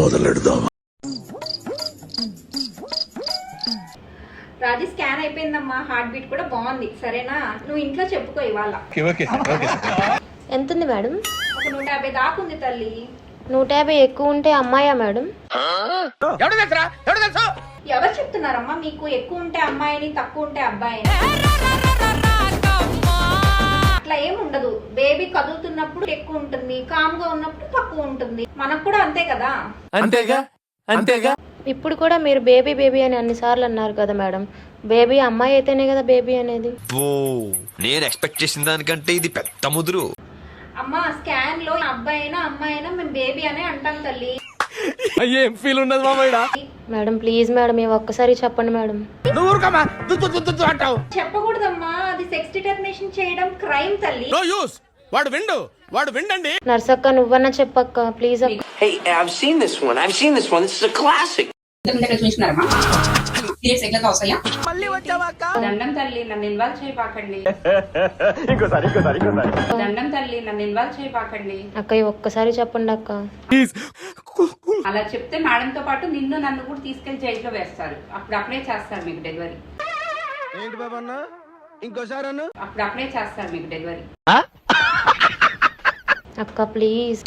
మొదలెడదాం. రాజీ scan అయిపోయిందమ్మా, heart beat కూడా బాగుంది. సరేనా, నువ్వు ఇంట్లో చెప్పుకో ఇవాళ. ఎంత ఉంది మేడం? ఒక 150 దాకా ఉంది తల్లి. 150 ఎక్కువ ఉంటే అమ్మాయా మేడం? ఎవరు చెప్తున్నారమ్మా మీకు ఎక్కువ ఉంటే అమ్మాయిని తక్కువ ఉంటే అబ్బాయిని? అట్లా ఏం ఉండదు. బేబీ కదులుతున్నప్పుడు ఎక్కువ ఉంటుంది, కామ్ గా ఉన్నప్పుడు తక్కువ ఉంటుంది. మనకు కూడా అంతే కదా. అంతేగా. ఇప్పుడు కూడా మీరు బేబీ బేబీ అని అన్నిసార్లు అన్నారు కదా మేడం. బేబీ అమ్మాయి అయితేనే కదా బేబీ అనేది. నేను ఎక్స్పెక్ట్ చేసిన దానికంటే ఇది పెద్ద ముదురు. అమ్మా స్కాన్ లో అబ్బాయి అయినా అమ్మాయి అయినా మేము బేబీ అనే అంటాం తల్లి. ఏం ఫీల్ ఉండదు మామయ్య. మేడం ప్లీజ్ మేడం, ఈ ఒక్కసారి చెప్పండి మేడం. చెప్పకూడదమ్మా, అది సెక్స్ డిటర్మినేషన్ చేయడం క్రైమ్ తల్లి. వాడు విండండి. నర్సక్క నువ్వన్నా చెప్పక్క ప్లీజ్ అక్క. Hey, I've seen this one. This is a classic. దండం తల్లి నన్ను ఇన్వాల్వ్ చేయపాకండి. దండం తల్లి నన్ను ఇన్వాల్వ్ చేయపాకండి. అక్క ఈ ఒక్కసారి చెప్పండి అక్క. అలా చెప్తే మేడం తో పాటు నన్ను కూడా తీసుకెళ్లి జైల్లో వేస్తారు. అప్పుడు అప్లై చేస్తారు మీకు డెలివరీ. ఏంటి బాబా అన్న ఇంకోసారి అప్పుడు అప్లై చేస్తారు మీకు డెలివరీ. అక్క ప్లీజ్.